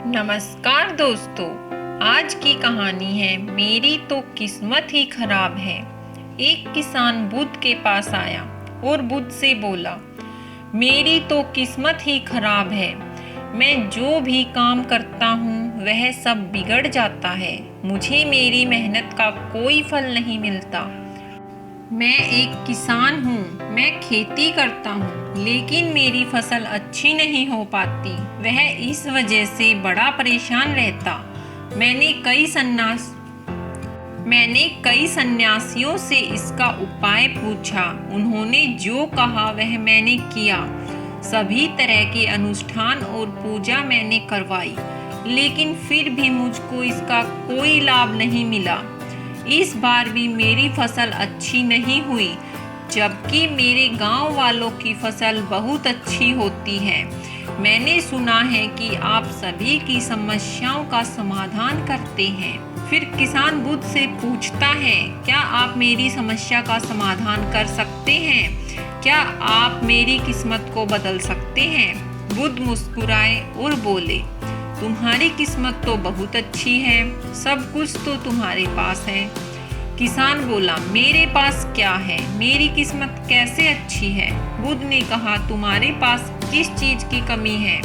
नमस्कार दोस्तों। आज की कहानी है मेरी तो किस्मत ही खराब है। एक किसान बुद्ध के पास आया और बुद्ध से बोला, मेरी तो किस्मत ही खराब है। मैं जो भी काम करता हूँ वह सब बिगड़ जाता है। मुझे मेरी मेहनत का कोई फल नहीं मिलता। मैं एक किसान हूँ, मैं खेती करता हूँ, लेकिन मेरी फसल अच्छी नहीं हो पाती। वह इस वजह से बड़ा परेशान रहता। मैंने कई सन्यासियों से इसका उपाय पूछा। उन्होंने जो कहा वह मैंने किया। सभी तरह के अनुष्ठान और पूजा मैंने करवाई, लेकिन फिर भी मुझको इसका कोई लाभ नहीं मिला। इस बार भी मेरी फसल अच्छी नहीं हुई, जबकि मेरे गांव वालों की फसल बहुत अच्छी होती है। मैंने सुना है कि आप सभी की समस्याओं का समाधान करते हैं। फिर किसान बुद्ध से पूछता है, क्या आप मेरी समस्या का समाधान कर सकते हैं? क्या आप मेरी किस्मत को बदल सकते हैं? बुद्ध मुस्कुराए और बोले, तुम्हारी किस्मत तो बहुत अच्छी है, सब कुछ तो तुम्हारे पास है। किसान बोला, मेरे पास क्या है? मेरी किस्मत कैसे अच्छी है? बुद्ध ने कहा, तुम्हारे पास किस चीज की कमी है?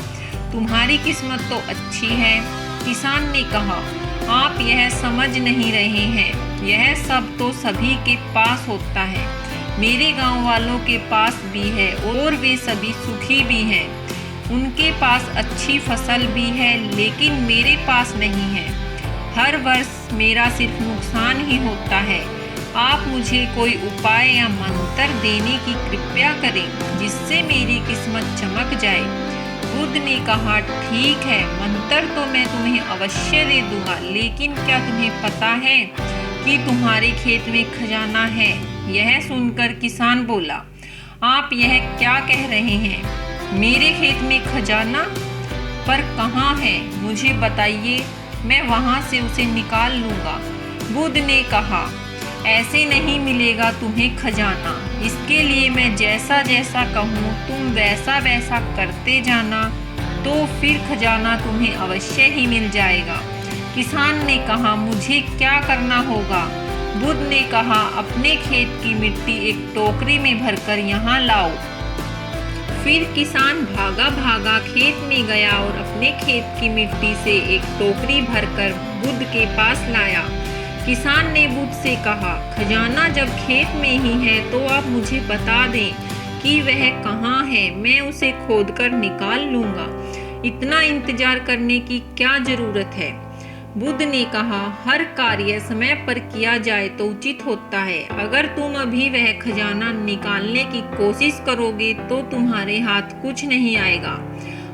तुम्हारी किस्मत तो अच्छी है। किसान ने कहा, आप यह समझ नहीं रहे हैं, यह सब तो सभी के पास होता है। मेरे गांव वालों के पास भी है और वे सभी सुखी भी हैं। उनके पास अच्छी फसल भी है, लेकिन मेरे पास नहीं है। हर वर्ष मेरा सिर्फ नुकसान ही होता है। आप मुझे कोई उपाय या मंत्र देने की कृपया करें, जिससे मेरी किस्मत चमक जाए। बुद्ध ने कहा, ठीक है, मंत्र तो मैं तुम्हें अवश्य दे दूंगा, लेकिन क्या तुम्हें पता है कि तुम्हारे खेत में खजाना है? यह सुनकर किसान बोला, आप यह क्या कह रहे हैं? मेरे खेत में खजाना? पर कहाँ है? मुझे बताइए, मैं वहाँ से उसे निकाल लूँगा। बुद्ध ने कहा, ऐसे नहीं मिलेगा तुम्हें खजाना। इसके लिए मैं जैसा जैसा कहूँ तुम वैसा वैसा करते जाना, तो फिर खजाना तुम्हें अवश्य ही मिल जाएगा। किसान ने कहा, मुझे क्या करना होगा? बुद्ध ने कहा, अपने खेत की मिट्टी एक टोकरी में भरकर यहाँ लाओ। फिर किसान भागा भागा खेत में गया और अपने खेत की मिट्टी से एक टोकरी भरकर बुद्ध के पास लाया। किसान ने बुद्ध से कहा, खजाना जब खेत में ही है तो आप मुझे बता दें कि वह कहाँ है, मैं उसे खोदकर निकाल लूँगा। इतना इंतजार करने की क्या जरूरत है? बुद्ध ने कहा, हर कार्य समय पर किया जाए तो उचित होता है। अगर तुम अभी वह खजाना निकालने की कोशिश करोगे तो तुम्हारे हाथ कुछ नहीं आएगा।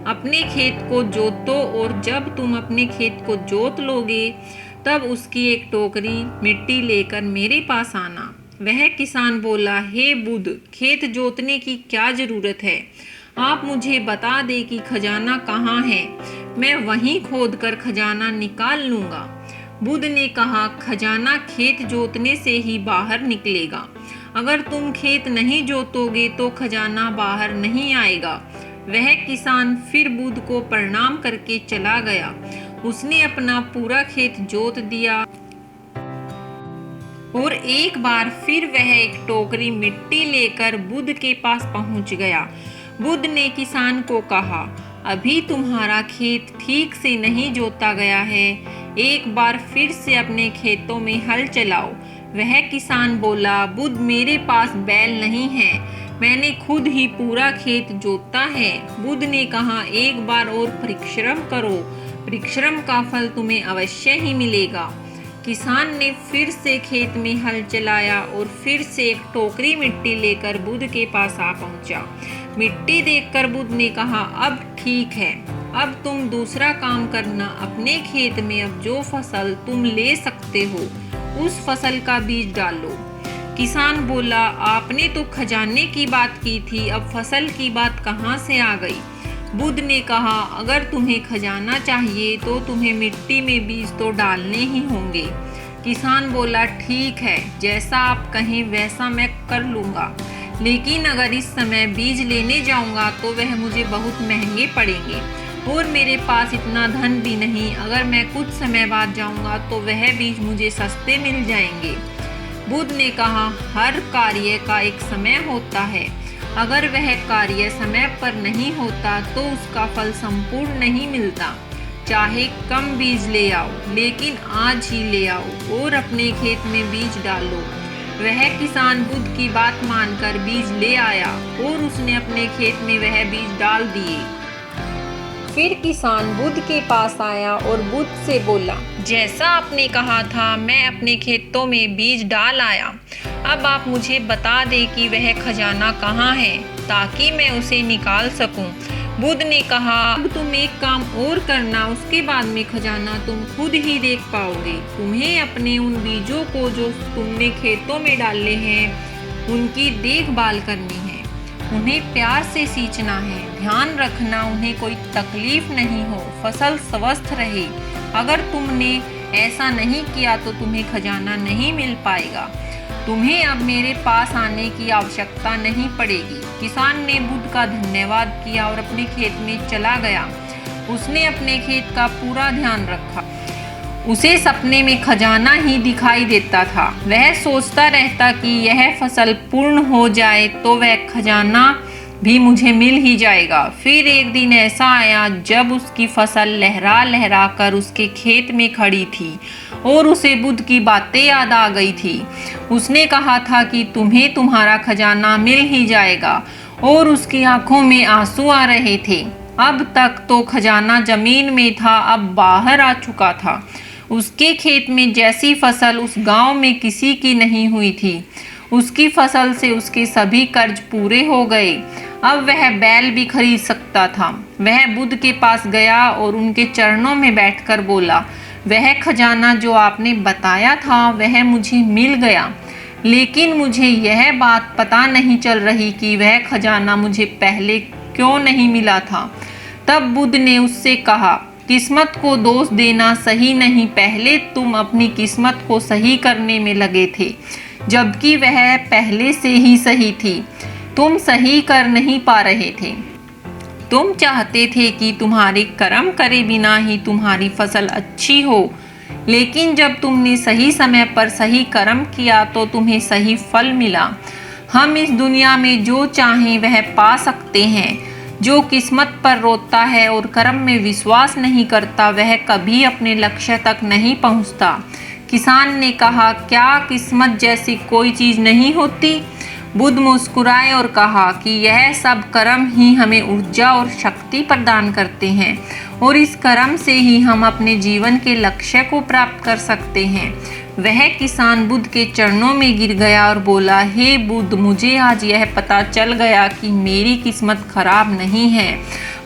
अपने खेत को जोतो और जब तुम अपने खेत को जोत लोगे तब उसकी एक टोकरी मिट्टी लेकर मेरे पास आना। वह किसान बोला, हे बुद्ध, खेत जोतने की क्या जरूरत है? आप मुझे बता दे कि खजाना कहाँ है, मैं वहीं खोदकर खजाना निकाल लूँगा। बुद्ध ने कहा, खजाना खेत जोतने से ही बाहर निकलेगा। अगर तुम खेत नहीं जोतोगे तो खजाना बाहर नहीं आएगा। वह किसान फिर बुद्ध को प्रणाम करके चला गया। उसने अपना पूरा खेत जोत दिया और एक बार फिर वह एक टोकरी मिट्टी लेकर बुद्ध के पास पहुंच गया। बुद्ध ने किसान को कहा, अभी तुम्हारा खेत ठीक से नहीं जोता गया है, एक बार फिर से अपने खेतों में हल चलाओ। वह किसान बोला, बुद्ध, मेरे पास बैल नहीं है, मैंने खुद ही पूरा खेत जोता है। बुद्ध ने कहा, एक बार और परिश्रम करो, परिश्रम का फल तुम्हें अवश्य ही मिलेगा। किसान ने फिर से खेत में हल चलाया और फिर से एक टोकरी मिट्टी लेकर बुद्ध के पास आ पहुंचा। मिट्टी देखकर बुद्ध ने कहा, अब ठीक है, अब तुम दूसरा काम करना। अपने खेत में अब जो फसल तुम ले सकते हो उस फसल का बीज डालो। किसान बोला, आपने तो खजाने की बात की थी, अब फसल की बात कहाँ से आ गई? बुद्ध ने कहा, अगर तुम्हें खजाना चाहिए तो तुम्हें मिट्टी में बीज तो डालने ही होंगे। किसान बोला, ठीक है, जैसा आप कहें वैसा मैं कर लूँगा, लेकिन अगर इस समय बीज लेने जाऊँगा तो वह मुझे बहुत महंगे पड़ेंगे और मेरे पास इतना धन भी नहीं। अगर मैं कुछ समय बाद जाऊंगा तो वह बीज मुझे सस्ते मिल जाएंगे। बुद्ध ने कहा, हर कार्य का एक समय होता है। अगर वह कार्य समय पर नहीं होता तो उसका फल संपूर्ण नहीं मिलता। चाहे कम बीज ले आओ, लेकिन आज ही ले आओ और अपने खेत में बीज डालो। वह किसान बुद्ध की बात मानकर बीज ले आया और उसने अपने खेत में वह बीज डाल दिए। फिर किसान बुद्ध के पास आया और बुद्ध से बोला, जैसा आपने कहा था मैं अपने खेतों में बीज डाल आया। अब आप मुझे बता दें कि वह खजाना कहाँ है, ताकि मैं उसे निकाल सकूं। बुद्ध ने कहा, अब तुम एक काम और करना, उसके बाद में खजाना तुम खुद ही देख पाओगे। तुम्हें अपने उन बीजों को जो तुमने खेतों में डाले हैं उनकी देखभाल करनी है, उन्हें प्यार से सींचना है। ध्यान रखना उन्हें कोई तकलीफ नहीं हो, फसल स्वस्थ रहे। अगर तुमने ऐसा नहीं किया तो तुम्हें खजाना नहीं मिल पाएगा। तुम्हें अब मेरे पास आने की आवश्यकता नहीं पड़ेगी। किसान ने बुद्ध का धन्यवाद किया और अपने खेत में चला गया। उसने अपने खेत का पूरा ध्यान रखा। उसे सपने में खजाना ही दिखाई देता था। वह सोचता रहता कि यह फसल पूर्ण हो जाए तो वह खजाना भी मुझे मिल ही जाएगा। फिर एक दिन ऐसा आया जब उसकी फसल लहरा लहरा कर उसके खेत में खड़ी थी और उसे बुद्ध की बातें याद आ गई थी। उसने कहा था कि तुम्हें तुम्हारा खजाना मिल ही जाएगा और उसकी आंखों में आंसू आ रहे थे। अब तक तो खजाना जमीन में था, अब बाहर आ चुका था। उसके खेत में जैसी फसल उस गांव में किसी की नहीं हुई थी। उसकी फसल से उसके सभी कर्ज पूरे हो गए। अब वह बैल भी खरीद सकता था। वह बुद्ध के पास गया और उनके चरणों में बैठकर बोला, वह खजाना जो आपने बताया था वह मुझे मिल गया, लेकिन मुझे यह बात पता नहीं चल रही कि वह खजाना मुझे पहले क्यों नहीं मिला था। तब बुद्ध ने उससे कहा, किस्मत को दोष देना सही नहीं। पहले तुम अपनी किस्मत को सही करने में लगे थे, जबकि वह पहले से ही सही थी। तुम सही कर नहीं पा रहे थे। तुम चाहते थे कि तुम्हारे कर्म करे बिना ही तुम्हारी फसल अच्छी हो, लेकिन जब तुमने सही समय पर सही कर्म किया तो तुम्हें सही फल मिला। हम इस दुनिया में जो चाहें वह पा सकते हैं। जो किस्मत पर रोता है और कर्म में विश्वास नहीं करता वह कभी अपने लक्ष्य तक नहीं पहुंचता। किसान ने कहा, क्या किस्मत जैसी कोई चीज़ नहीं होती? बुद्ध मुस्कुराए और कहा कि यह सब कर्म ही हमें ऊर्जा और शक्ति प्रदान करते हैं और इस कर्म से ही हम अपने जीवन के लक्ष्य को प्राप्त कर सकते हैं। वह किसान बुद्ध के चरणों में गिर गया और बोला, हे बुद्ध, मुझे आज यह पता चल गया कि मेरी किस्मत खराब नहीं है,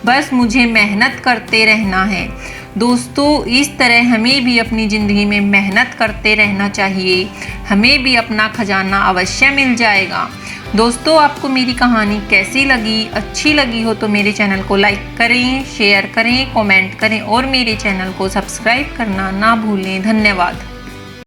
बस मुझे मेहनत करते रहना है। दोस्तों, इस तरह हमें भी अपनी ज़िंदगी में मेहनत करते रहना चाहिए। हमें भी अपना खजाना अवश्य मिल जाएगा। दोस्तों, आपको मेरी कहानी कैसी लगी? अच्छी लगी हो तो मेरे चैनल को लाइक करें, शेयर करें, कमेंट करें और मेरे चैनल को सब्सक्राइब करना ना भूलें। धन्यवाद।